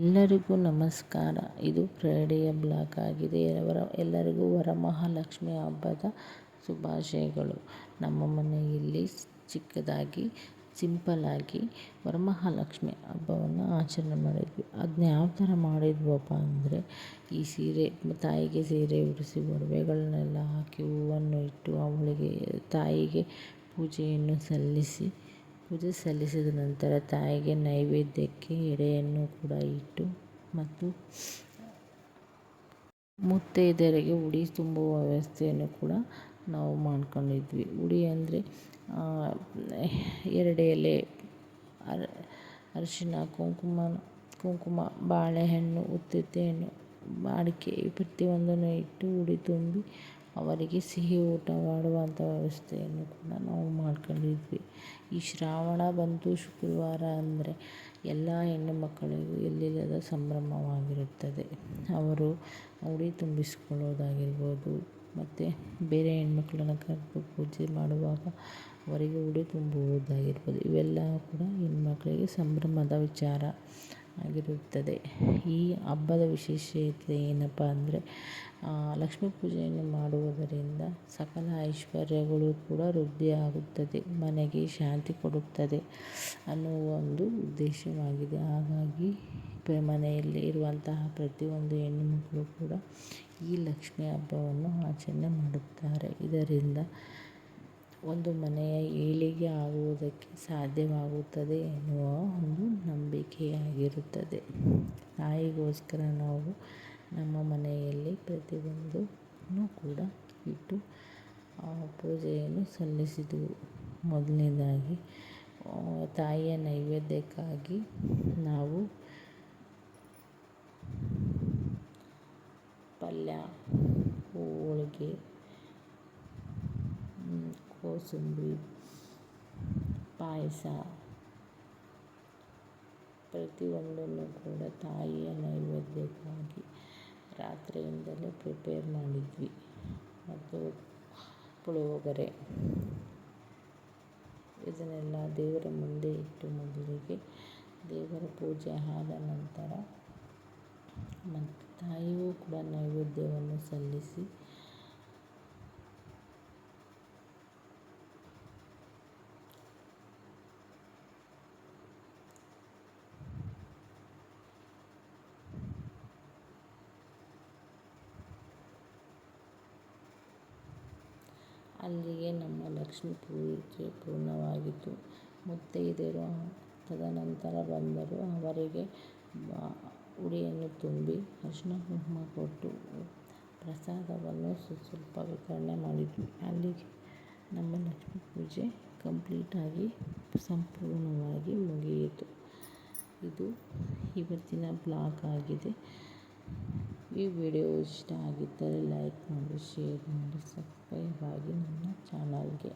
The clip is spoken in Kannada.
ಎಲ್ಲರಿಗೂ ನಮಸ್ಕಾರ. ಇದು ಫ್ರೈಡೆಯ ಬ್ಲಾಗ್ ಆಗಿದೆ. ಎಲ್ಲರಿಗೂ ವರಮಹಾಲಕ್ಷ್ಮಿ ಹಬ್ಬದ ಶುಭಾಶಯಗಳು. ನಮ್ಮ ಮನೆಯಲ್ಲಿ ಚಿಕ್ಕದಾಗಿ ಸಿಂಪಲ್ ಆಗಿ ವರಮಹಾಲಕ್ಷ್ಮಿ ಹಬ್ಬವನ್ನು ಆಚರಣೆ ಮಾಡಿದ್ವಿ. ಅದನ್ನ ಯಾವ ಥರ ಮಾಡಿದ್ವಪ್ಪ ಅಂದರೆ, ಈ ಸೀರೆ ತಾಯಿಗೆ ಸೀರೆ ಉಡಿಸಿ ಒಡವೆಗಳನ್ನೆಲ್ಲ ಹಾಕಿ ಹೂವನ್ನು ಇಟ್ಟು ಅವಳಿಗೆ ತಾಯಿಗೆ ಪೂಜೆ ಸಲ್ಲಿಸಿದ ನಂತರ ತಾಯಿಗೆ ನೈವೇದ್ಯಕ್ಕೆ ಎಡೆಯನ್ನು ಕೂಡ ಇಟ್ಟು ಮತ್ತು ಮುತ್ತೈದೆಯರಿಗೆ ಉಡಿ ತುಂಬುವ ವ್ಯವಸ್ಥೆಯನ್ನು ಕೂಡ ನಾವು ಮಾಡ್ಕೊಂಡಿದ್ವಿ. ಉಡಿ ಅಂದರೆ 2 ಎಲೆ ಅರಿಶಿನ, ಕುಂಕುಮ, ಬಾಳೆಹಣ್ಣು, ಉತ್ತುತ್ತೆಯನ್ನು, ಅಡಿಕೆ ಪ್ರತಿಯೊಂದನ್ನು ಇಟ್ಟು ಉಡಿ ತುಂಬಿ ಅವರಿಗೆ ಸಿಹಿ ಊಟ ಮಾಡುವಂಥ ವ್ಯವಸ್ಥೆಯನ್ನು ಕೂಡ ನಾವು ಮಾಡ್ಕೊಂಡಿದ್ವಿ. ಈ ಶ್ರಾವಣ ಬಂತು ಶುಕ್ರವಾರ ಅಂದರೆ ಎಲ್ಲ ಹೆಣ್ಣು ಮಕ್ಕಳಿಗೂ ಎಲ್ಲಿಲ್ಲದ ಸಂಭ್ರಮವಾಗಿರುತ್ತದೆ. ಅವರು ಉಡಿ ತುಂಬಿಸಿಕೊಳ್ಳೋದಾಗಿರ್ಬೋದು, ಮತ್ತು ಬೇರೆ ಹೆಣ್ಮಕ್ಳನ್ನ ಕರೆದು ಪೂಜೆ ಮಾಡುವಾಗ ಅವರಿಗೆ ಉಡಿ ತುಂಬುವುದಾಗಿರ್ಬೋದು, ಇವೆಲ್ಲ ಕೂಡ ಹೆಣ್ಮಕ್ಳಿಗೆ ಸಂಭ್ರಮದ ವಿಚಾರ ಆಗಿರುತ್ತದೆ. ಈ ಹಬ್ಬದ ವಿಶೇಷತೆ ಏನಪ್ಪ ಅಂದರೆ, ಲಕ್ಷ್ಮೀ ಪೂಜೆಯನ್ನು ಮಾಡುವುದರಿಂದ ಸಕಲ ಐಶ್ವರ್ಯಗಳು ಕೂಡ ವೃದ್ಧಿಯಾಗುತ್ತದೆ, ಮನೆಗೆ ಶಾಂತಿ ಕೊಡುತ್ತದೆ ಅನ್ನುವ ಒಂದು ಉದ್ದೇಶವಾಗಿದೆ. ಹಾಗಾಗಿ ಮನೆಯಲ್ಲಿ ಇರುವಂತಹ ಪ್ರತಿಯೊಂದು ಹೆಣ್ಣು ಮಕ್ಕಳು ಕೂಡ ಈ ಲಕ್ಷ್ಮಿ ಹಬ್ಬವನ್ನು ಆಚರಣೆ ಮಾಡುತ್ತಾರೆ. ಇದರಿಂದ ಒಂದು ಮನೆಯ ಏಳಿಗೆ ಆಗುವುದಕ್ಕೆ ಸಾಧ್ಯವಾಗುತ್ತದೆ ಎನ್ನುವ ಒಂದು ನಂಬಿಕೆಯಾಗಿರುತ್ತದೆ. ತಾಯಿಗೋಸ್ಕರ ನಾವು ನಮ್ಮ ಮನೆಯಲ್ಲಿ ಪ್ರತಿಯೊಂದನ್ನು ಕೂಡ ಇಟ್ಟು ಪೂಜೆಯನ್ನು ಸಲ್ಲಿಸಿದೆವು. ಮೊದಲನೇದಾಗಿ ತಾಯಿಯ ನೈವೇದ್ಯಕ್ಕಾಗಿ ನಾವು ಪಲ್ಯ, ಹೋಳಿಗೆ, ಕೋಸಂಬರಿ, ಪಾಯಸ ಪ್ರತಿಯೊಂದನ್ನು ಕೂಡ ತಾಯಿಯ ನೈವೇದ್ಯಕ್ಕಾಗಿ ರಾತ್ರಿಯಿಂದಲೇ ಪ್ರಿಪೇರ್ ಮಾಡಿದ್ವಿ. ಮತ್ತು ಪುಳಿಯೋಗರೆ ಇದನ್ನೆಲ್ಲ ದೇವರ ಮುಂದೆ ಇಟ್ಟು ಮೊದಲಿಗೆ ದೇವರ ಪೂಜೆ ಆದ ನಂತರ ಮತ್ತು ತಾಯಿಗೂ ಕೂಡ ನೈವೇದ್ಯವನ್ನು ಸಲ್ಲಿಸಿ ಅಲ್ಲಿಗೆ ನಮ್ಮ ಲಕ್ಷ್ಮೀ ಪೂಜೆ ಪೂರ್ಣವಾಗಿತ್ತು. ಮುತ್ತೈದೆಯರು ತದನಂತರ ಬಂದರು. ಅವರಿಗೆ ಉಡಿಯನ್ನು ತುಂಬಿ ಅರಿಶಿನ ಕುಂಕುಮ ಕೊಟ್ಟು ಪ್ರಸಾದವನ್ನು ಸ್ವಲ್ಪ ವಿತರಣೆ ಮಾಡಿದ್ವಿ. ಅಲ್ಲಿಗೆ ನಮ್ಮ ಲಕ್ಷ್ಮೀ ಪೂಜೆ ಕಂಪ್ಲೀಟಾಗಿ ಸಂಪೂರ್ಣವಾಗಿ ಮುಗಿಯಿತು. ಇದು ಇವತ್ತಿನ ಬ್ಲಾಗ್ ಆಗಿದೆ. ಈ ವಿಡಿಯೋ ಇಷ್ಟ ಆಗಿದ್ದರೆ ಲೈಕ್ ಮಾಡಿ, ಶೇರ್ ಮಾಡಿ, ಸಬ್ಸ್ಕ್ರೈಬ್ ಆಗಿ ನನ್ನ ಚಾನಲ್ಗೆ.